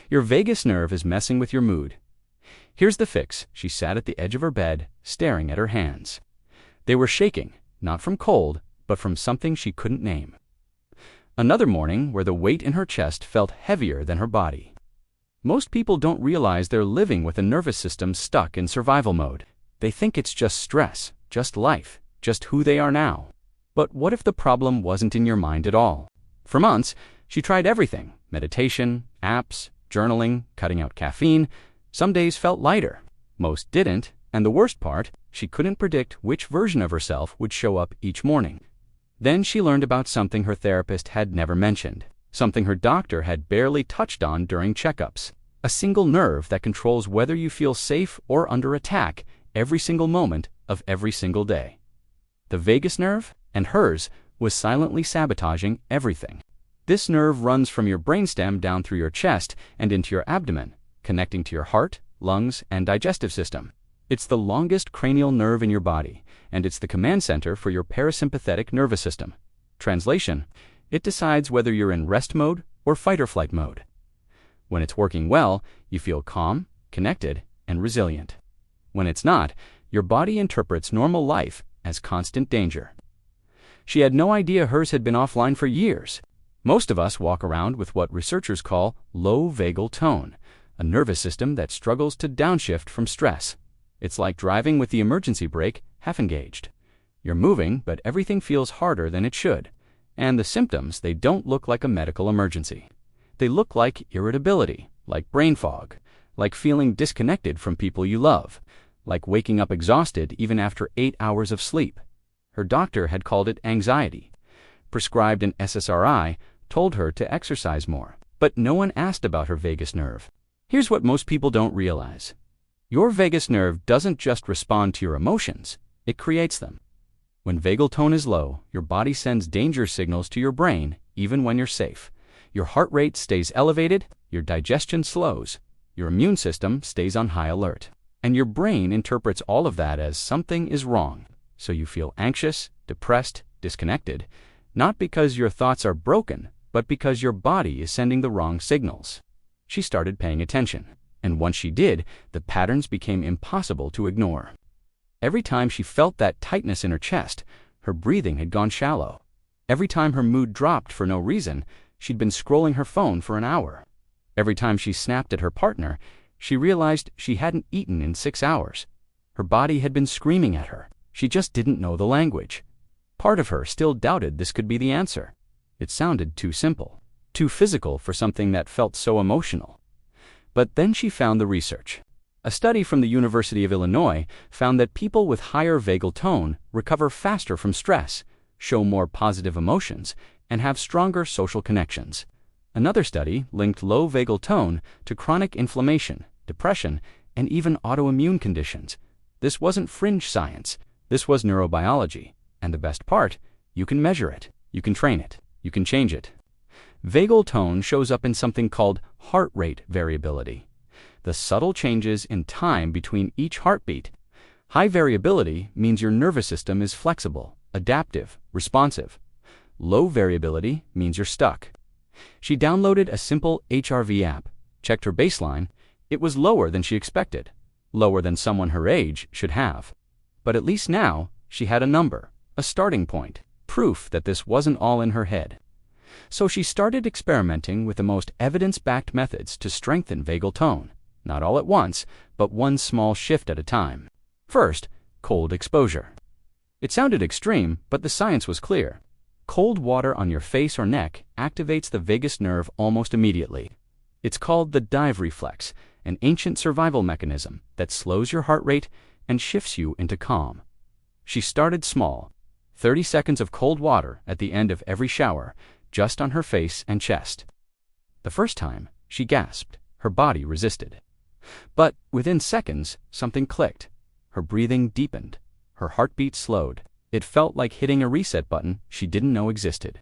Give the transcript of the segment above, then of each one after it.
Your vagus nerve is messing with your mood. Here's the fix. She sat at the edge of her bed, staring at her hands. They were shaking, not from cold, but from something she couldn't name. Another morning where the weight in her chest felt heavier than her body. Most people don't realize they're living with a nervous system stuck in survival mode. They think it's just stress, just life, just who they are now. But what if the problem wasn't in your mind at all? For months, she tried everything: meditation, apps, journaling, cutting out caffeine. Some days felt lighter. Most didn't, and the worst part, she couldn't predict which version of herself would show up each morning. Then she learned about something her therapist had never mentioned, something her doctor had barely touched on during checkups. A single nerve that controls whether you feel safe or under attack every single moment of every single day. The vagus nerve, and hers, was silently sabotaging everything. This nerve runs from your brainstem down through your chest and into your abdomen, connecting to your heart, lungs, and digestive system. It's the longest cranial nerve in your body, and it's the command center for your parasympathetic nervous system. Translation: it decides whether you're in rest mode or fight or flight mode. When it's working well, you feel calm, connected, and resilient. When it's not, your body interprets normal life as constant danger. She had no idea hers had been offline for years. Most of us walk around with what researchers call low vagal tone, a nervous system that struggles to downshift from stress. It's like driving with the emergency brake half engaged. You're moving, but everything feels harder than it should. And the symptoms, they don't look like a medical emergency. They look like irritability, like brain fog, like feeling disconnected from people you love, like waking up exhausted even after 8 hours of sleep. Her doctor had called it anxiety, prescribed an SSRI, told her to exercise more. But no one asked about her vagus nerve. Here's what most people don't realize. Your vagus nerve doesn't just respond to your emotions, it creates them. When vagal tone is low, your body sends danger signals to your brain even when you're safe. Your heart rate stays elevated, your digestion slows, your immune system stays on high alert. And your brain interprets all of that as something is wrong. So you feel anxious, depressed, disconnected, not because your thoughts are broken, but because your body is sending the wrong signals. She started paying attention. And once she did, the patterns became impossible to ignore. Every time she felt that tightness in her chest, her breathing had gone shallow. Every time her mood dropped for no reason, she'd been scrolling her phone for an hour. Every time she snapped at her partner, she realized she hadn't eaten in 6 hours. Her body had been screaming at her. She just didn't know the language. Part of her still doubted this could be the answer. It sounded too simple, too physical for something that felt so emotional. But then she found the research. A study from the University of Illinois found that people with higher vagal tone recover faster from stress, show more positive emotions, and have stronger social connections. Another study linked low vagal tone to chronic inflammation, depression, and even autoimmune conditions. This wasn't fringe science. This was neurobiology. And the best part, you can measure it, you can train it, you can change it. Vagal tone shows up in something called heart rate variability, the subtle changes in time between each heartbeat. High variability means your nervous system is flexible, adaptive, responsive. Low variability means you're stuck. She downloaded a simple HRV app, checked her baseline. It was lower than she expected, lower than someone her age should have. But at least now, she had a number, a starting point, proof that this wasn't all in her head. So she started experimenting with the most evidence-backed methods to strengthen vagal tone, not all at once, but one small shift at a time. First, cold exposure. It sounded extreme, but the science was clear. Cold water on your face or neck activates the vagus nerve almost immediately. It's called the dive reflex, an ancient survival mechanism that slows your heart rate and shifts you into calm. She started small, 30 seconds of cold water at the end of every shower, just on her face and chest. The first time, she gasped. Her body resisted. But within seconds, something clicked. Her breathing deepened. Her heartbeat slowed. It felt like hitting a reset button she didn't know existed.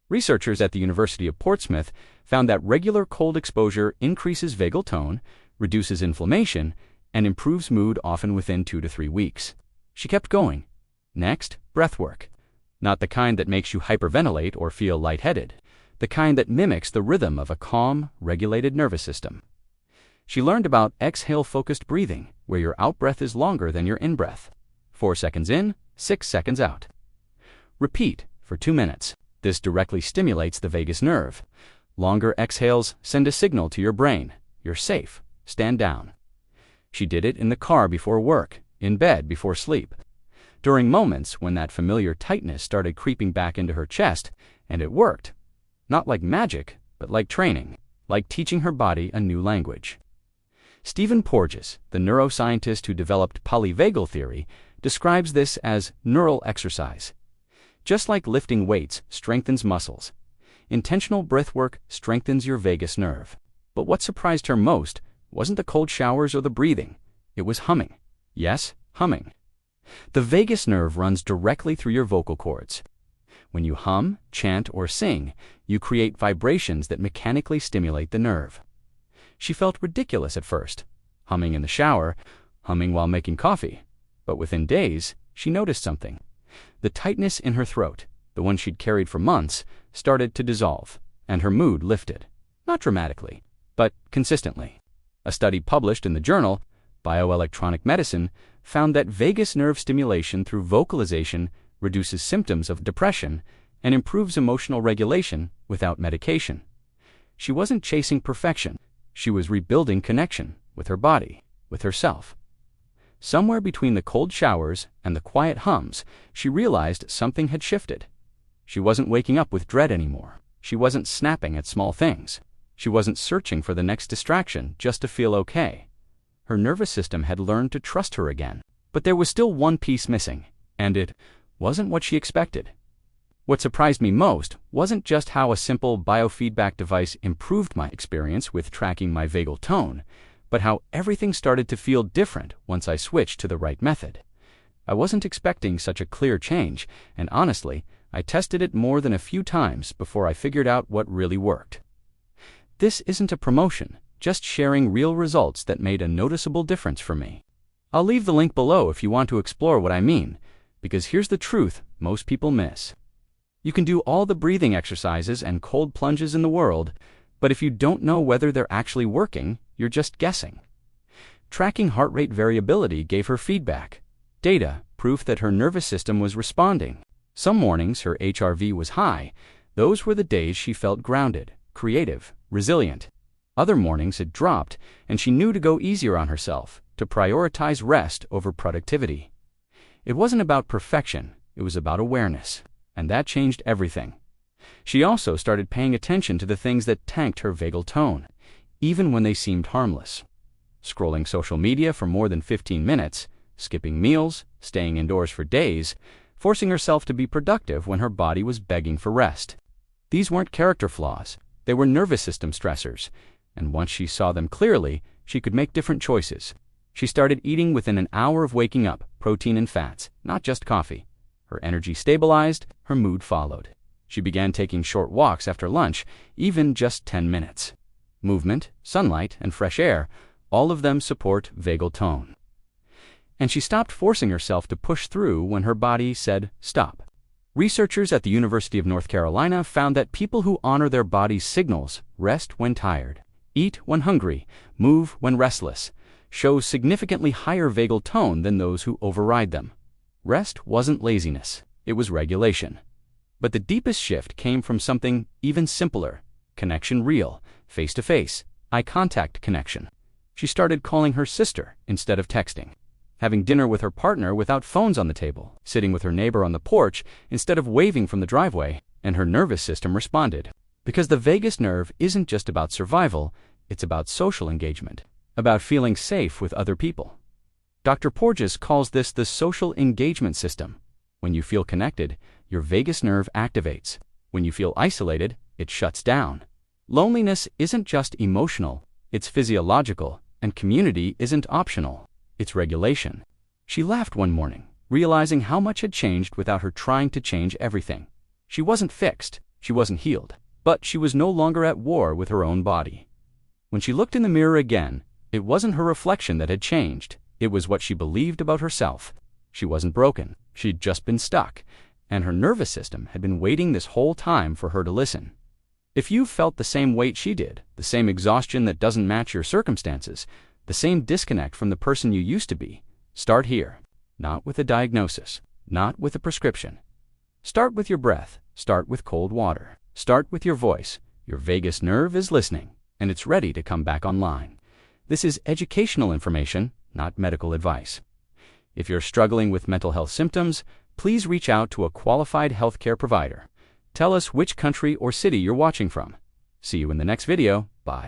Researchers at the University of Portsmouth found that regular cold exposure increases vagal tone, reduces inflammation, and improves mood often within 2 to 3 weeks. She kept going. Next, breath work. Not the kind that makes you hyperventilate or feel lightheaded, the kind that mimics the rhythm of a calm, regulated nervous system. She learned about exhale-focused breathing, where your out-breath is longer than your in-breath. 4 seconds in, 6 seconds out. Repeat for 2 minutes. This directly stimulates the vagus nerve. Longer exhales send a signal to your brain. You're safe. Stand down. She did it in the car before work, in bed before sleep. During moments when that familiar tightness started creeping back into her chest, and it worked. Not like magic, but like training, like teaching her body a new language. Stephen Porges, the neuroscientist who developed polyvagal theory, describes this as neural exercise. Just like lifting weights strengthens muscles, intentional breathwork strengthens your vagus nerve. But what surprised her most wasn't the cold showers or the breathing. It was humming. Yes, humming. The vagus nerve runs directly through your vocal cords. When you hum, chant, or sing, you create vibrations that mechanically stimulate the nerve. She felt ridiculous at first, humming in the shower, humming while making coffee. But within days, she noticed something. The tightness in her throat, the one she'd carried for months, started to dissolve, and her mood lifted. Not dramatically, but consistently. A study published in the journal Bioelectronic Medicine found that vagus nerve stimulation through vocalization reduces symptoms of depression and improves emotional regulation without medication. She wasn't chasing perfection. She was rebuilding connection with her body, with herself. Somewhere between the cold showers and the quiet hums, she realized something had shifted. She wasn't waking up with dread anymore. She wasn't snapping at small things. She wasn't searching for the next distraction just to feel okay. Her nervous system had learned to trust her again. But there was still one piece missing, and it wasn't what she expected. What surprised me most wasn't just how a simple biofeedback device improved my experience with tracking my vagal tone, but how everything started to feel different once I switched to the right method. I wasn't expecting such a clear change, and honestly, I tested it more than a few times before I figured out what really worked. This isn't a promotion, just sharing real results that made a noticeable difference for me. I'll leave the link below if you want to explore what I mean, because here's the truth most people miss. You can do all the breathing exercises and cold plunges in the world, but if you don't know whether they're actually working, you're just guessing. Tracking heart rate variability gave her feedback. Data, proof that her nervous system was responding. Some mornings her HRV was high. Those were the days she felt grounded, creative, resilient. Other mornings it dropped, and she knew to go easier on herself, to prioritize rest over productivity. It wasn't about perfection, it was about awareness. And that changed everything. She also started paying attention to the things that tanked her vagal tone, even when they seemed harmless. Scrolling social media for more than 15 minutes, skipping meals, staying indoors for days, forcing herself to be productive when her body was begging for rest. These weren't character flaws, they were nervous system stressors, and once she saw them clearly, she could make different choices. She started eating within an hour of waking up, protein and fats, not just coffee. Her energy stabilized, her mood followed. She began taking short walks after lunch, even just 10 minutes. Movement, sunlight, and fresh air, all of them support vagal tone. And she stopped forcing herself to push through when her body said stop. Researchers at the University of North Carolina found that people who honor their body's signals, rest when tired, eat when hungry, move when restless, show significantly higher vagal tone than those who override them. Rest wasn't laziness, it was regulation. But the deepest shift came from something even simpler: connection real, face-to-face, eye contact connection. She started calling her sister instead of texting, having dinner with her partner without phones on the table, sitting with her neighbor on the porch instead of waving from the driveway, and her nervous system responded. Because the vagus nerve isn't just about survival, it's about social engagement, about feeling safe with other people. Dr. Porges calls this the social engagement system. When you feel connected, your vagus nerve activates. When you feel isolated, it shuts down. Loneliness isn't just emotional, it's physiological, and community isn't optional, it's regulation. She laughed one morning, realizing how much had changed without her trying to change everything. She wasn't fixed, she wasn't healed, but she was no longer at war with her own body. When she looked in the mirror again, it wasn't her reflection that had changed. It was what she believed about herself. She wasn't broken, she'd just been stuck, and her nervous system had been waiting this whole time for her to listen. If you've felt the same weight she did, the same exhaustion that doesn't match your circumstances, the same disconnect from the person you used to be, start here. Not with a diagnosis, not with a prescription. Start with your breath, start with cold water. Start with your voice. Your vagus nerve is listening, and it's ready to come back online. This is educational information, not medical advice. If you're struggling with mental health symptoms, please reach out to a qualified healthcare provider. Tell us which country or city you're watching from. See you in the next video. Bye.